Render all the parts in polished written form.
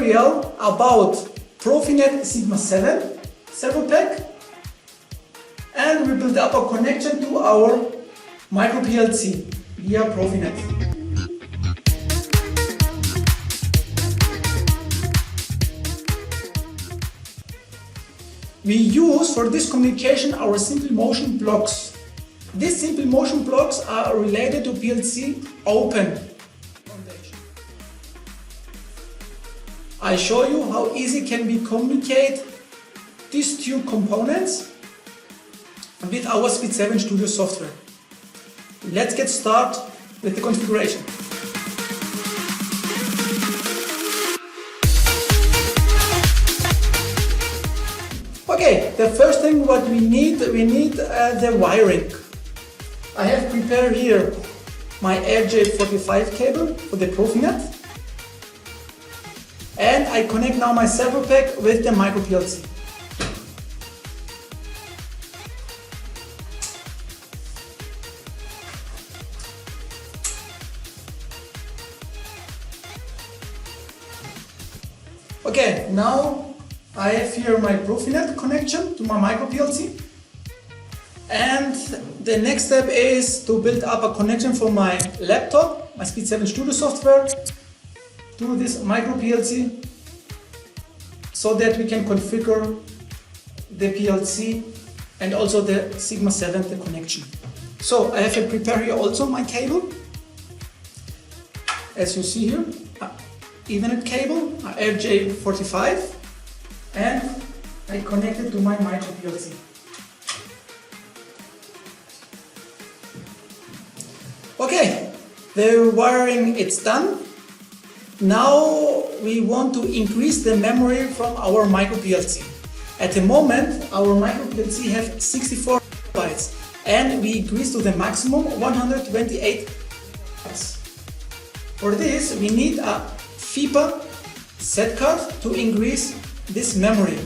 tutorial about Profinet Sigma7 Servopack, and we build up a connection to our Micro PLC via Profinet. We use for this communication our simple motion blocks. These simple motion blocks are related to PLC open foundation. I show you how easy can we communicate these two components with our Speed7 Studio software. Let's get started with the configuration. Okay, the first thing what we need the wiring. I have prepared here my RJ45 cable for the Profinet, and I connect now my Servopack with the Micro PLC. Okay, now I have here my Profinet connection to my Micro PLC, and the next step is to build up a connection for my laptop, my Speed7 Studio software, to this Micro PLC, so that we can configure the PLC and also the Sigma7 the connection. So I have prepared here also my cable, as you see here, Ethernet cable, RJ45, and I connect it to my Micro PLC. Okay, the wiring is done. Now we want to increase the memory from our Micro PLC. At the moment, our Micro PLC has 64 bytes, and we increase to the maximum 128 bytes. For this, we need a FIPA set card to increase this memory.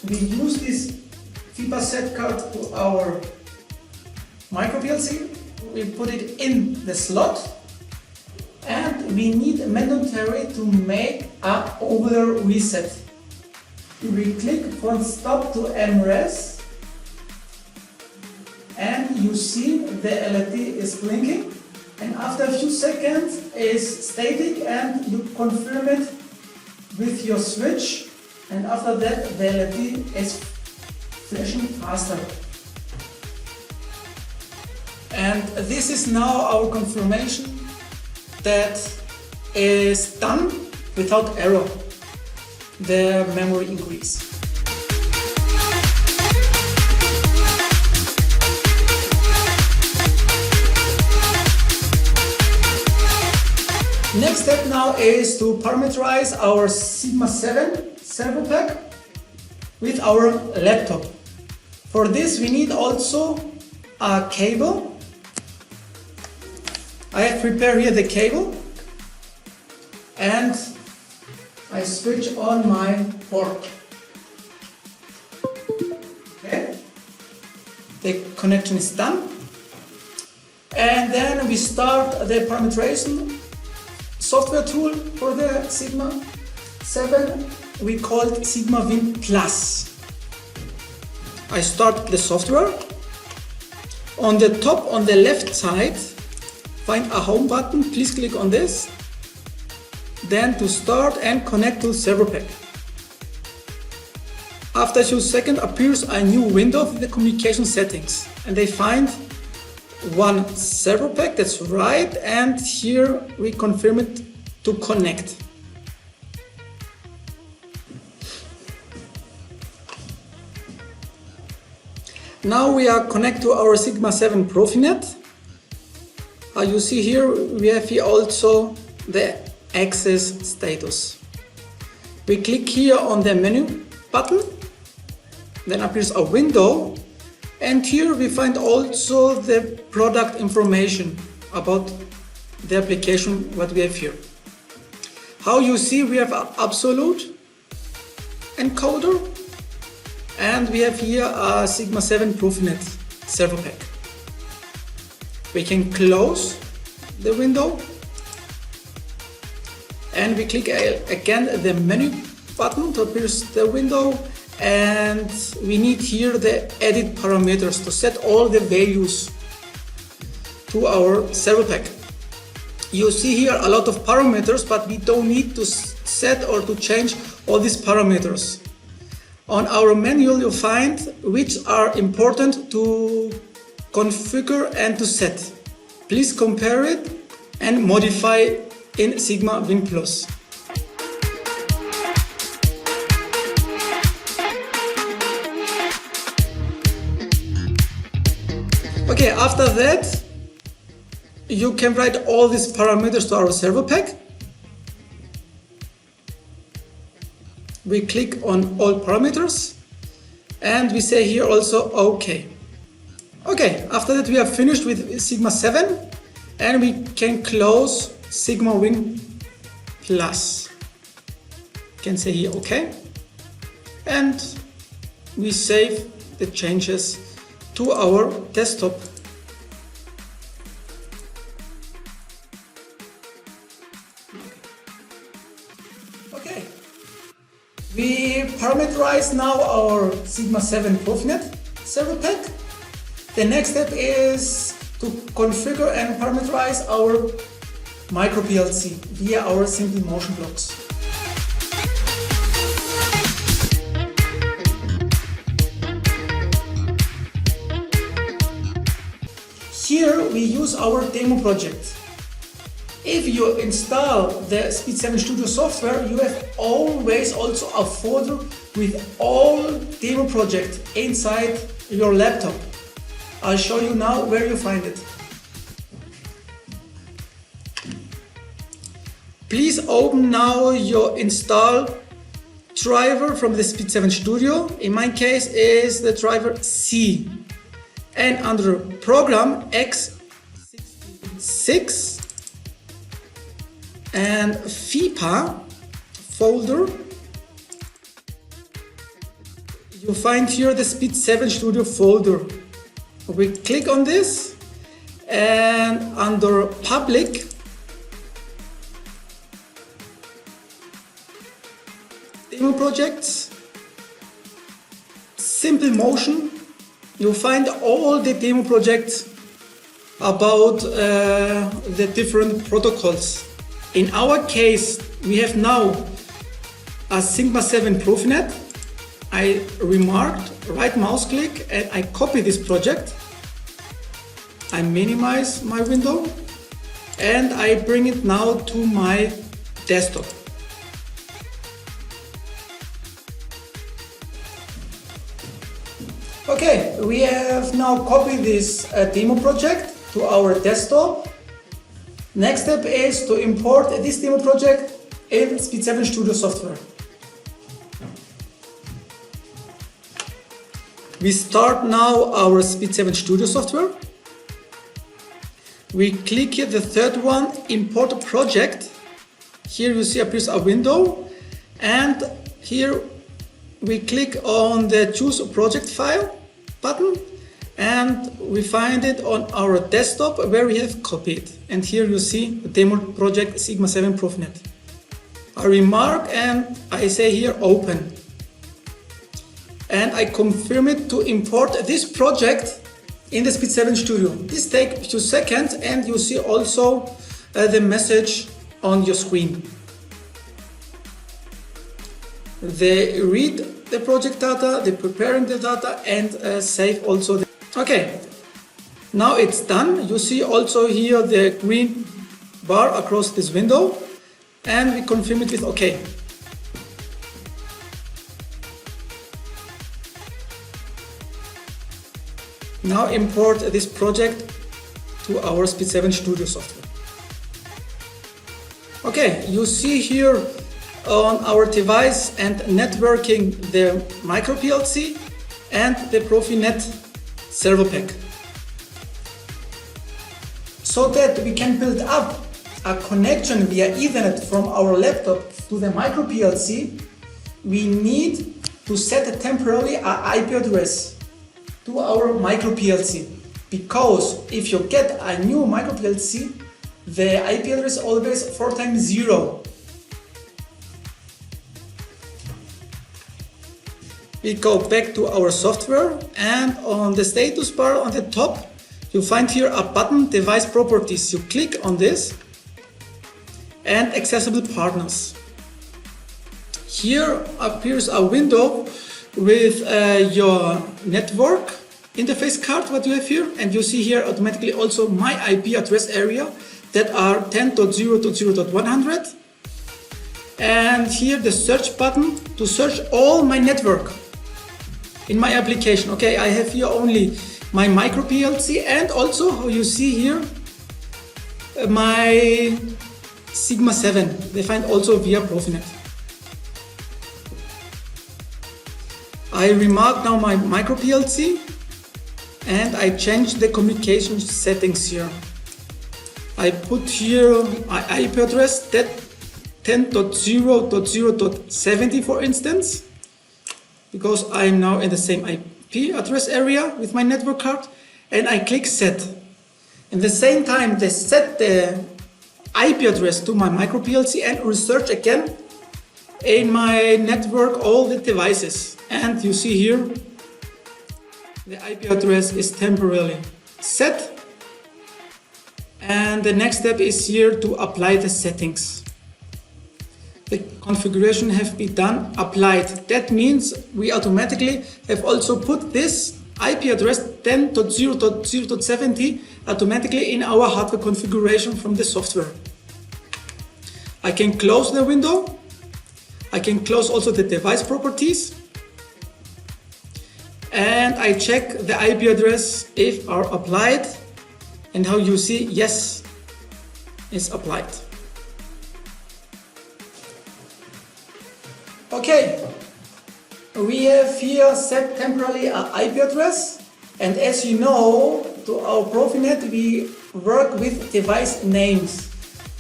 We use this FIPA set card to our Micro PLC. We put it in the slot, and we need mandatory to make an over reset. We click from stop to MRES, and you see the LED is blinking, and after a few seconds is static, and you confirm it with your switch, and after that the LED is flashing faster. And this is now our confirmation that is done without error, the memory increase. Next step now is to parameterize our Sigma7 Servopack with our laptop. For this we need also a cable. I have prepared here the cable, and I switch on my port. Okay, the connection is done, and then we start the parameterization software tool for the Sigma7. We call it SigmaWin Plus. I start the software. On the top, on the left side, find a home button. Please click on this. Then to start and connect to Servopack. After a few seconds appears a new window with the communication settings, and they find one Servopack, that's right, and here we confirm it to connect. Now we are connected to our Sigma7 Profinet. You see here, we have here also the access status. We click here on the menu button, then appears a window, and here we find also the product information about the application what we have here. How you see, we have an absolute encoder, and we have here a Sigma7 Profinet Servopack. We can close the window, and we click again the menu button to appear the window, and we need here the edit parameters to set all the values to our Servopack. You see here a lot of parameters, but we don't need to set or to change all these parameters. On our manual you'll find which are important to configure and to set. Please compare it and modify in Sigma Win Plus. Okay, after that you can write all these parameters to our Servopack. We click on all parameters and we say here also OK. Okay, after that we are finished with Sigma 7 and we can close Sigma Win Plus. You can say here OK, and we save the changes to our desktop. Okay, we parameterize now our Sigma 7 Profinet Servopack. The next step is to configure and parameterize our Micro PLC via our simple motion blocks. Here we use our demo project. If you install the Speed7 Studio software, you have always also a folder with all demo projects inside your laptop. I'll show you now where you find it. Please open now your install driver from the Speed7 Studio. In my case is the driver C. And under program x66 and FIPA folder, you find here the Speed7 Studio folder. We click on this and under public demo projects, simple motion, you'll find all the demo projects about the different protocols. In our case, we have now a Sigma 7 Profinet. I remarked, right mouse click, and I copy this project. I minimize my window and I bring it now to my desktop. Okay, we have now copied this demo project to our desktop. Next step is to import this demo project in Speed7 Studio software. We start now our Speed7 Studio software. We click here the third one, import project. Here you see appears a window, and here we click on the choose project file button, and we find it on our desktop where we have copied. And here you see the demo project Sigma 7 Profinet. I remark and I say here open. And I confirm it to import this project in the Speed7 Studio. This takes a few seconds and you see also the message on your screen. They read the project data, they preparing the data and save also the... Okay, now it's done. You see also here the green bar across this window, and we confirm it with OK. Now import this project to our Speed7 Studio software. Okay, you see here on our device and networking the Micro PLC and the Profinet Servopack. So that we can build up a connection via Ethernet from our laptop to the Micro PLC, we need to set temporarily an IP address to our Micro PLC. Because if you get a new Micro PLC, the IP address always 4 times 0. We go back to our software, and on the status bar on the top you find here a button, device properties. You click on this and accessible partners. Here appears a window with your network interface card, what you have here, and you see here automatically also my IP address area that are 10.0.0.100, and here the search button to search all my network in my application. Okay, I have here only my Micro PLC, and also how you see here my Sigma7. They find also via Profinet. I remark now my Micro PLC and I change the communication settings here. I put here my IP address that 10.0.0.70 for instance, because I am now in the same IP address area with my network card, and I click set. In the same time, they set the IP address to my Micro PLC and research again in my network all the devices. And you see here the IP address is temporarily set. And the next step is here to apply the settings. The configuration have been done, applied. That means we automatically have also put this IP address 10.0.0.70 automatically in our hardware configuration from the software. I can close the window. I can close also the device properties. And I check the IP address if are applied, and how you see, yes, is applied. Okay, we have here set temporarily an IP address, and as you know, to our Profinet we work with device names.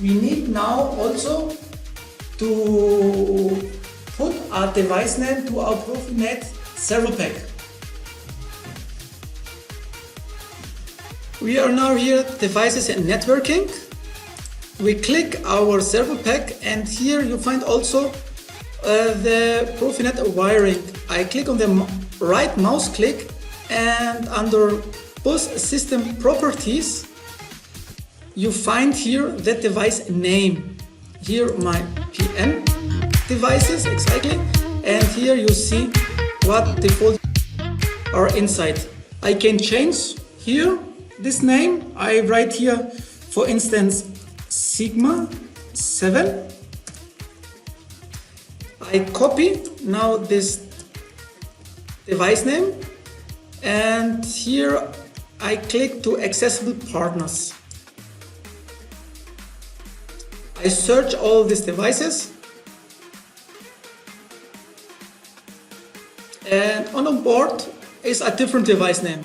We need now also to put a device name to our Profinet Servopack. We are now here devices and networking. We click our Servopack, and here you find also the Profinet wiring. I click on the right mouse click, and under bus system properties you find here the device name. Here my PM devices exactly, and here you see what default are inside. I can change here this name. I write here for instance Sigma7. I copy now this device name, and here I click to accessible partners. I search all these devices, and on board is a different device name.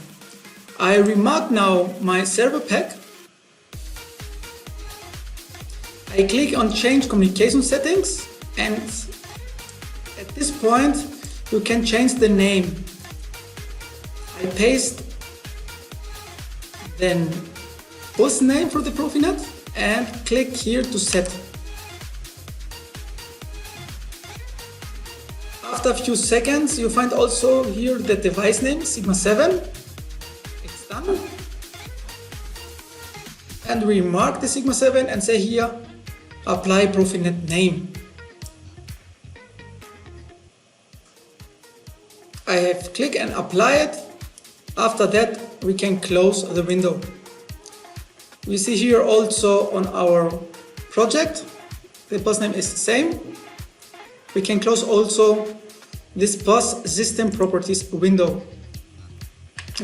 I remark now my Servopack. I click on change communication settings, and at this point you can change the name. I paste then bus name for the Profinet and click here to set. After a few seconds you find also here the device name Sigma7. It's done. And we mark the Sigma7 and say here apply Profinet name. I have click and apply it. After that we can close the window. We see here also on our project the bus name is the same. We can close also this bus system properties window.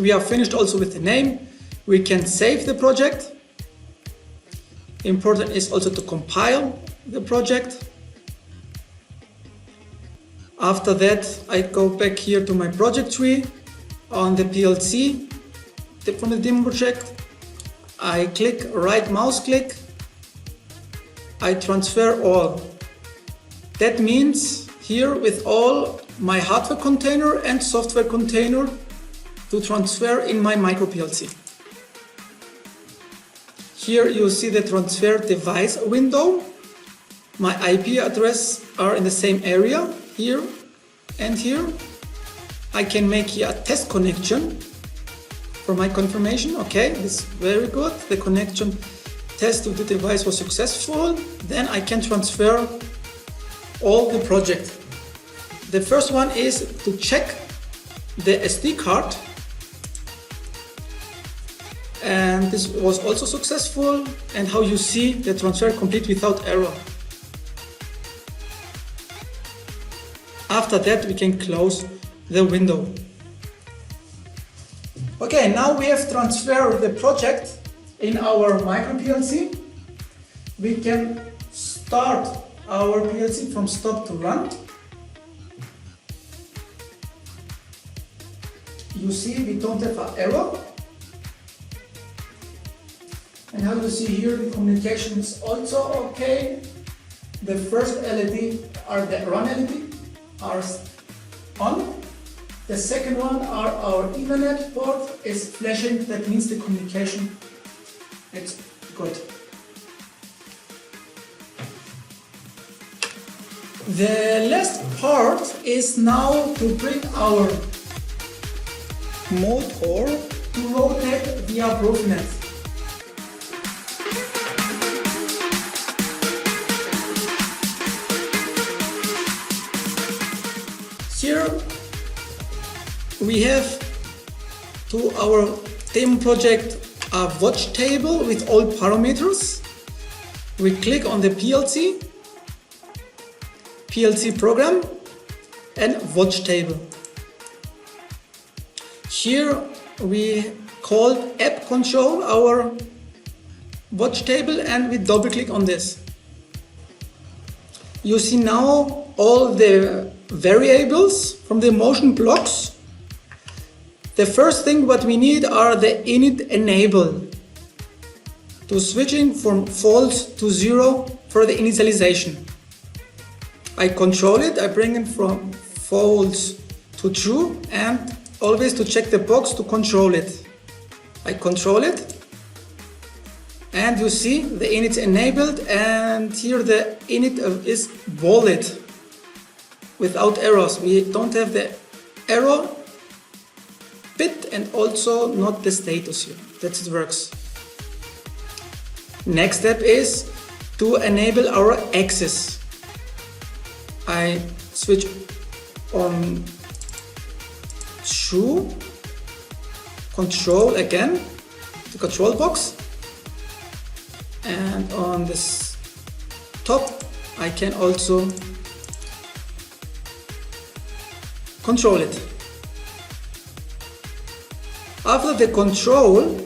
We are finished also with the name. We can save the project. Important is also to compile the project. After that I go back here to my project tree on the PLC from the demo project. I click right mouse click. I transfer all. That means here with all my hardware container and software container to transfer in my Micro PLC. Here you see the transfer device window. My IP address are in the same area, here and here. I can make here a test connection for my confirmation. Okay, this is very good. The connection test of the device was successful. Then I can transfer all the project. The first one is to check the SD card. And this was also successful. And how you see the transfer complete without error. After that, we can close the window. Okay, now we have transferred the project in our Micro PLC. We can start our PLC from stop to run. You see we don't have an error. And how you see here, the communication is also okay. The first LED are the run LED are on. The second one are our Ethernet port is flashing. That means the communication is good. The last part is now to bring our motor to rotate via Profinet. Here we have to our demo project a watch table with all parameters. We click on the PLC program and watch table. Here we called app control our watch table and we double click on this. You see now all the variables from the motion blocks. The first thing what we need are the init enable to switching from false to 0 for the initialization. I control it, I bring it from false to true and always to check the box to control it. I control it and you see the init enabled and here the init is valid without errors. We don't have the error bit and also not the status here. That it works. Next step is to enable our access. I switch on true, control again, the control box, and on this top I can also control it. After the control,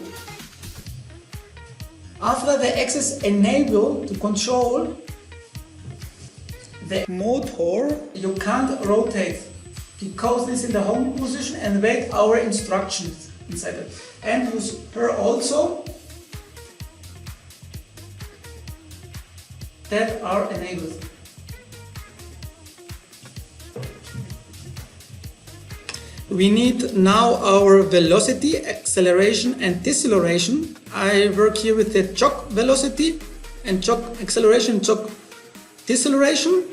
after the access enable to control the motor, you can't rotate because this is in the home position and wait our instructions inside it. And you hear also that are enabled. We need now our velocity, acceleration and deceleration. I work here with the jog velocity and jog acceleration, jog deceleration.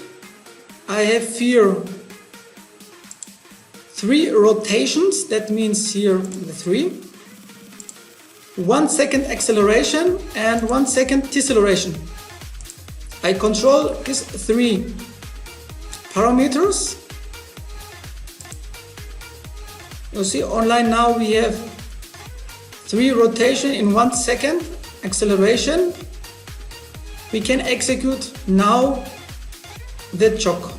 I have here 3 rotations, that means here the 3. 1 second acceleration and 1 second deceleration. I control these 3 parameters. You see online now we have 3 rotation in 1 second acceleration. We can execute now the jog.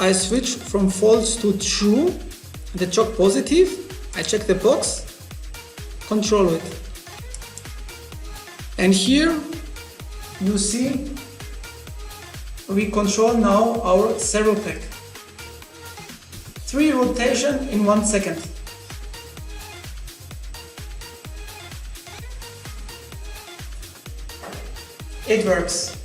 I switch from false to true, the jog positive. I check the box, control it. And here you see we control now our Servopack. 3 rotation in 1 second. It works.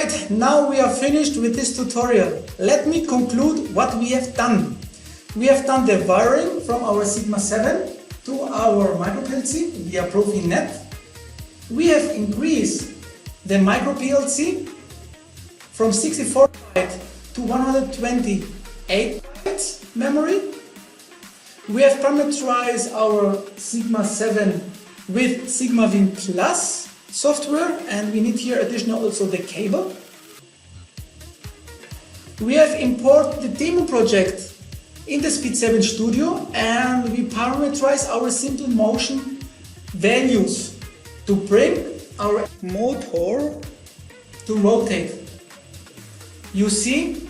Alright, now we are finished with this tutorial. Let me conclude what we have done. We have done the wiring from our Sigma7 to our Micro PLC via Profinet. We have increased the Micro PLC from 64 byte to 128 bytes memory. We have parameterized our Sigma7 with SigmaWin Plus software, and we need here additional also the cable. We have imported the demo project in the Speed7 Studio, and we parameterize our simple motion values to bring our motor to rotate. You see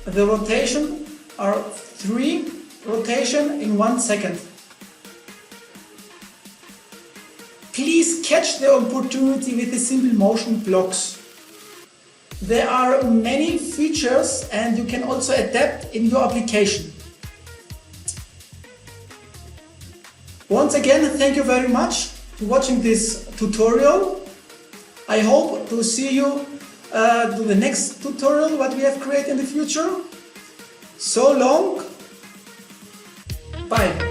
the rotation are 3 rotation in 1 second. Please catch the opportunity with the simple motion blocks. There are many features and you can also adapt in your application. Once again, thank you very much for watching this tutorial. I hope to see you to the next tutorial what we have created in the future. So long. Bye.